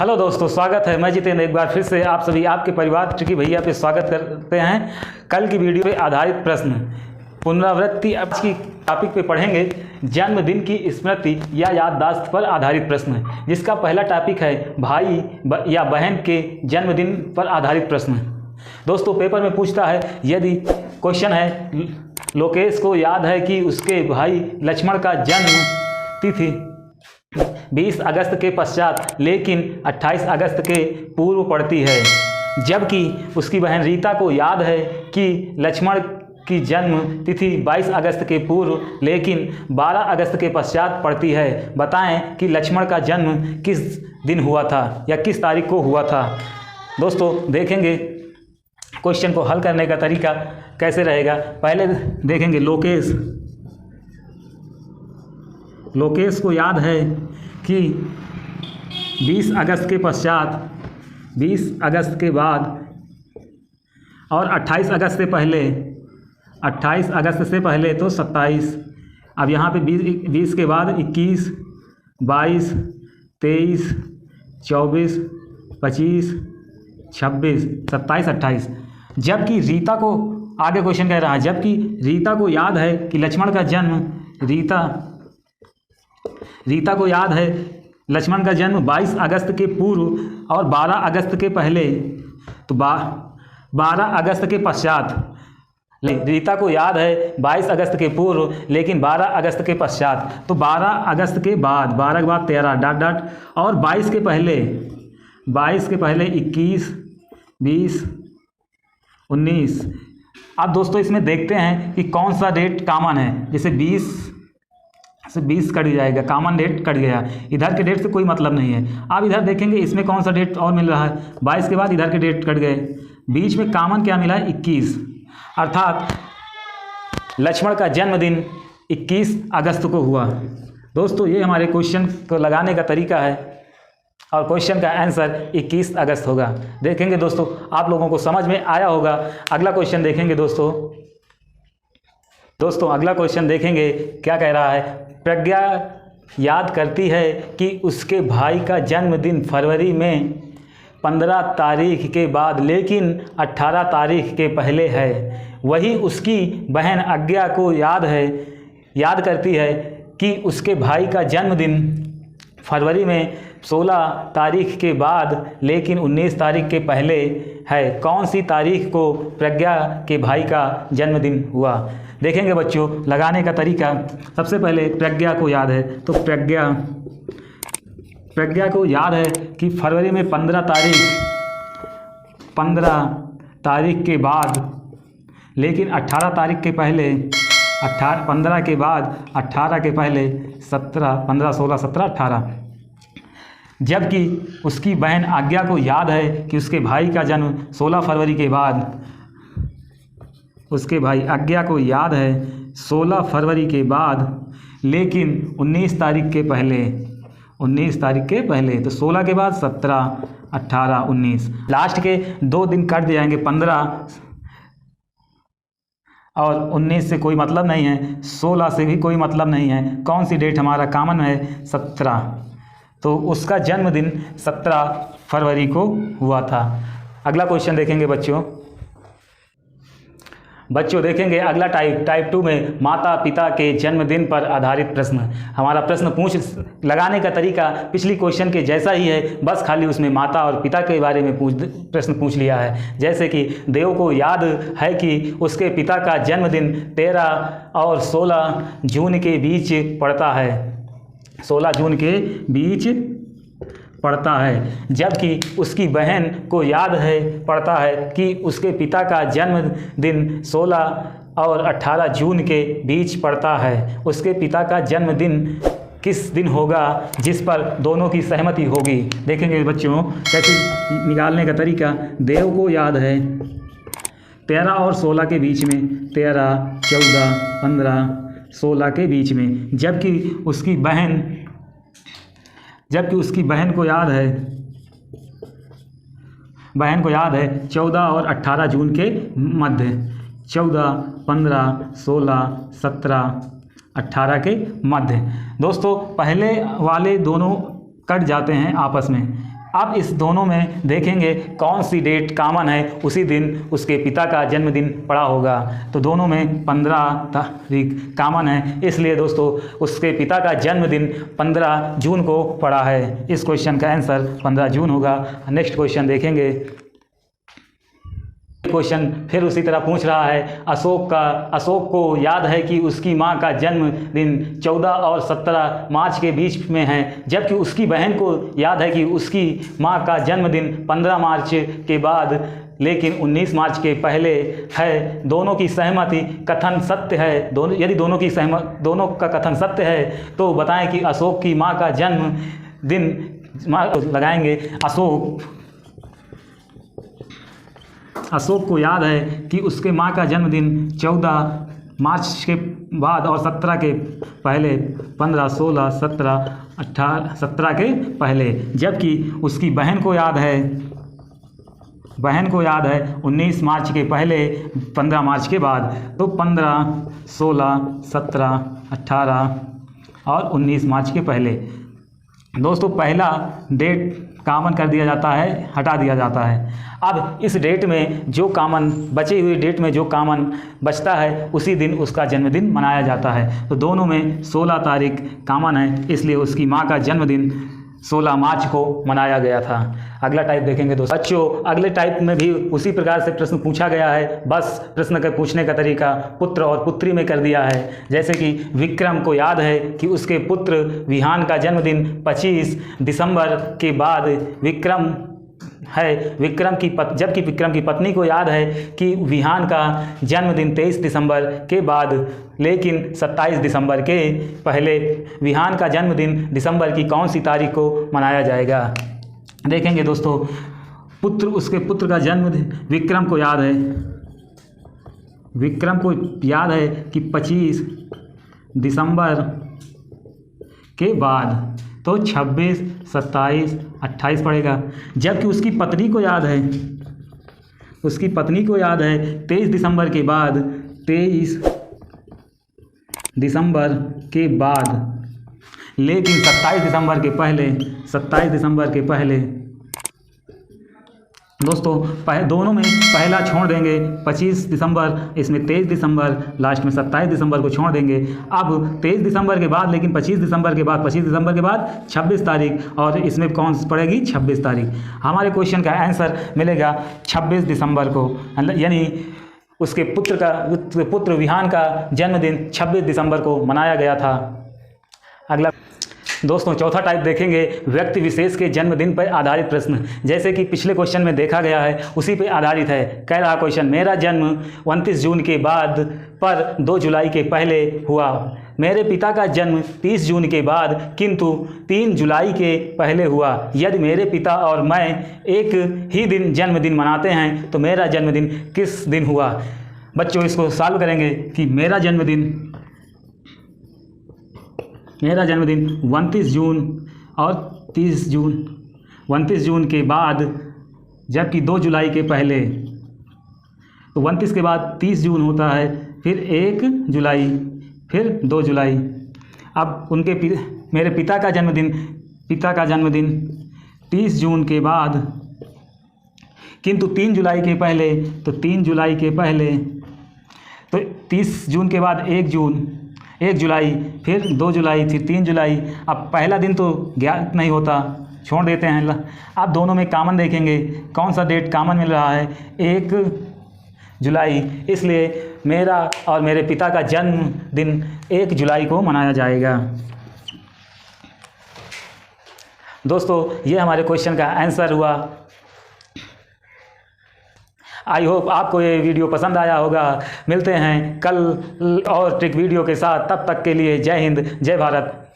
Hello दोस्तों, स्वागत है। मैं जितेंद्र एक बार फिर से आप सभी आपके परिवार चुकी भैया पे स्वागत करते हैं। कल की वीडियो पे आधारित प्रश्न पुनरावृत्ति आज की टॉपिक पे पढ़ेंगे। जन्मदिन की स्मृति या याददाश्त पर आधारित प्रश्न, जिसका पहला टॉपिक है भाई या बहन के जन्मदिन पर आधारित प्रश्न। दोस्तों, पेपर में पूछता है, यदि क्वेश्चन है लोकेश को याद है कि उसके भाई लक्ष्मण का जन्म तिथि 20 अगस्त के पश्चात लेकिन 28 अगस्त के पूर्व पड़ती है, जबकि उसकी बहन रीता को याद है कि लक्ष्मण की जन्म तिथि 22 अगस्त के पूर्व लेकिन 12 अगस्त के पश्चात पड़ती है। बताएं कि लक्ष्मण का जन्म किस दिन हुआ था या किस तारीख को हुआ था। दोस्तों, देखेंगे क्वेश्चन को हल करने का तरीका कैसे रहेगा। पहले देखेंगे लोकेश को याद है कि 20 अगस्त के पश्चात 20 अगस्त के बाद और 28 अगस्त से पहले 28 अगस्त से पहले तो 27। अब यहाँ पे 20 के बाद 21, 22, 23, 24, 25, 26, 27, 28। जबकि रीता को आगे क्वेश्चन कह रहा है, जबकि रीता को याद है कि लक्ष्मण का जन्म रीता को याद है लक्ष्मण का जन्म 22 अगस्त के पूर्व और 12 अगस्त के पहले, तो 12 अगस्त के पश्चात। रीता को याद है 22 अगस्त के पूर्व लेकिन 12 अगस्त के पश्चात, तो 12 अगस्त के बाद 12 के बाद 13 डॉट डॉट और 22 के पहले 21, 20, 19। अब दोस्तों, इसमें देखते हैं कि कौन सा डेट कॉमन है। जैसे 20 से 20 कट जाएगा, कॉमन डेट कट गया, इधर के डेट से कोई मतलब नहीं है। अब इधर देखेंगे इसमें कौन सा डेट और मिल रहा है। 22 के बाद इधर के डेट कट गए, बीच में कॉमन क्या मिला है 21, अर्थात लक्ष्मण का जन्मदिन 21 अगस्त को हुआ। दोस्तों, ये हमारे क्वेश्चन को लगाने का तरीका है और क्वेश्चन का आंसर 21 अगस्त होगा। देखेंगे दोस्तों, आप लोगों को समझ में आया होगा। अगला क्वेश्चन देखेंगे दोस्तों, अगला क्वेश्चन देखेंगे क्या कह रहा है। प्रज्ञा याद करती है कि उसके भाई का जन्मदिन फरवरी में 15 तारीख के बाद लेकिन 18 तारीख के पहले है। वही उसकी बहन आज्ञा को याद करती है कि उसके भाई का जन्मदिन फरवरी में 16 तारीख के बाद लेकिन 19 तारीख के पहले है। कौन सी तारीख को प्रज्ञा के भाई का जन्मदिन हुआ। देखेंगे बच्चों, लगाने का तरीका। सबसे पहले प्रज्ञा को याद है, तो प्रज्ञा को याद है कि फरवरी में 15 तारीख के बाद लेकिन 18 तारीख के पहले 15 के बाद 18 के पहले 17, 15, 16, 17, 18। जबकि उसकी बहन आज्ञा को याद है कि उसके भाई का जन्म 16 फरवरी के बाद, उसके भाई आज्ञा को याद है 16 फरवरी के बाद लेकिन 19 तारीख के पहले, तो 16 के बाद 17, 18, 19। लास्ट के 2 दिन कट जाएंगे, 15 और 19 से कोई मतलब नहीं है, 16 से भी कोई मतलब नहीं है। कौन सी डेट हमारा कॉमन है 17, तो उसका जन्मदिन 17 फरवरी को हुआ था। अगला क्वेश्चन देखेंगे बच्चों देखेंगे अगला टाइप 2 में माता पिता के जन्मदिन पर आधारित प्रश्न। हमारा प्रश्न लगाने का तरीका पिछली क्वेश्चन के जैसा ही है, बस खाली उसमें माता और पिता के बारे में प्रश्न पूछ लिया है। जैसे कि देव को याद है कि उसके पिता का जन्मदिन 13 और 16 जून के बीच पड़ता है, 16 जून के बीच पड़ता है। जबकि उसकी बहन को याद पड़ता है कि उसके पिता का जन्मदिन 16 और 18 जून के बीच पड़ता है। उसके पिता का जन्मदिन किस दिन होगा जिस पर दोनों की सहमति होगी। देखेंगे बच्चों कैसे निकालने का तरीका। देव को याद है 13 और 16 के बीच में, 13, 14, 15, 16 के बीच में। जबकि उसकी बहन को याद है 14 और 18 जून के मध्य, 14, 15, 16, 17, 18 के मध्य। दोस्तों, पहले वाले दोनों कट जाते हैं आपस में, अब इस दोनों में देखेंगे कौन सी डेट कॉमन है, उसी दिन उसके पिता का जन्मदिन पड़ा होगा। तो दोनों में 15 तारीख कॉमन है, इसलिए दोस्तों उसके पिता का जन्मदिन 15 जून को पड़ा है। इस क्वेश्चन का आंसर 15 जून होगा। नेक्स्ट क्वेश्चन देखेंगे। क्वेश्चन फिर उसी तरह पूछ रहा है, अशोक को याद है कि उसकी मां का जन्मदिन 14 और 17 मार्च के बीच में है, जबकि उसकी बहन को याद है कि उसकी मां का जन्मदिन 15 मार्च के बाद लेकिन 19 मार्च के पहले है। दोनों की सहमति कथन सत्य है। यदि दोनों का कथन सत्य है तो बताएं कि अशोक की मां का जन्मदिन लगाएंगे। अशोक को याद है कि उसके मां का जन्मदिन 14 मार्च के बाद और 17 के पहले, 15, 16, 17, 18, 17 के पहले, जबकि उसकी बहन को याद है 19 मार्च के पहले, 15 मार्च के बाद। तो 15, 16, 17, 18 और 19 मार्च के पहले। दोस्तों पहला डेट कॉमन कर दिया जाता है, हटा दिया जाता है। अब इस डेट में जो कॉमन बची हुई डेट में जो कॉमन बचता है उसी दिन उसका जन्मदिन मनाया जाता है। तो दोनों में 16 तारीख कॉमन है, इसलिए उसकी मां का जन्मदिन 16 मार्च को मनाया गया था। अगला टाइप देखेंगे दोस्तों। बच्चों अगले टाइप में भी उसी प्रकार से प्रश्न पूछा गया है, बस प्रश्न के पूछने का तरीका पुत्र और पुत्री में कर दिया है। जैसे कि विक्रम को याद है कि उसके पुत्र विहान का जन्मदिन 25 दिसंबर के बाद विक्रम है। जबकि विक्रम की पत्नी को याद है कि विहान का जन्मदिन 23 दिसंबर के बाद लेकिन 27 दिसंबर के पहले। विहान का जन्मदिन दिसंबर की कौन सी तारीख को मनाया जाएगा? देखेंगे दोस्तों, उसके पुत्र का जन्मदिन विक्रम को याद है कि 25 दिसंबर के बाद, तो 26, 27, 28 पड़ेगा। जबकि उसकी पत्नी को याद है 23 दिसंबर के बाद, 23 दिसंबर के बाद लेकिन 27 दिसंबर के पहले। दोस्तों दोनों में पहला छोड़ देंगे 25 दिसंबर, इसमें 23 दिसंबर, लास्ट में 27 दिसंबर को छोड़ देंगे। अब 23 दिसंबर के बाद लेकिन 25 दिसंबर के बाद 26 तारीख, और इसमें कौन पड़ेगी? 26 तारीख। हमारे क्वेश्चन का आंसर मिलेगा 26 दिसंबर को, यानी उसके पुत्र विहान का जन्मदिन 26 दिसंबर को मनाया गया था। अगला दोस्तों चौथा टाइप देखेंगे, व्यक्ति विशेष के जन्मदिन पर आधारित प्रश्न। जैसे कि पिछले क्वेश्चन में देखा गया है उसी पे आधारित है। कह रहा क्वेश्चन, मेरा जन्म 29 जून के बाद पर 2 जुलाई के पहले हुआ। मेरे पिता का जन्म 30 जून के बाद किंतु 3 जुलाई के पहले हुआ। यदि मेरे पिता और मैं एक ही दिन जन्मदिन मनाते हैं तो मेरा जन्मदिन किस दिन हुआ? बच्चों इसको सॉल्व करेंगे कि मेरा जन्मदिन 29 जून और 30 जून, 29 जून के बाद जबकि 2 जुलाई के पहले, तो 29 के बाद 30 जून होता है, फिर 1 जुलाई, फिर 2 जुलाई। अब मेरे पिता का जन्मदिन 30 जून के बाद किंतु 3 जुलाई के पहले, तो 3 जुलाई के पहले, तो 30 जून के बाद 1 जुलाई, फिर 2 जुलाई, फिर 3 जुलाई। अब पहला दिन तो ज्ञात नहीं होता, छोड़ देते हैं। अब दोनों में कॉमन देखेंगे, कौन सा डेट कॉमन मिल रहा है? 1 जुलाई, इसलिए मेरा और मेरे पिता का जन्मदिन 1 जुलाई को मनाया जाएगा। दोस्तों ये हमारे क्वेश्चन का आंसर हुआ। आई होप आपको ये वीडियो पसंद आया होगा। मिलते हैं कल और ट्रिक वीडियो के साथ, तब तक के लिए जय हिंद, जय भारत।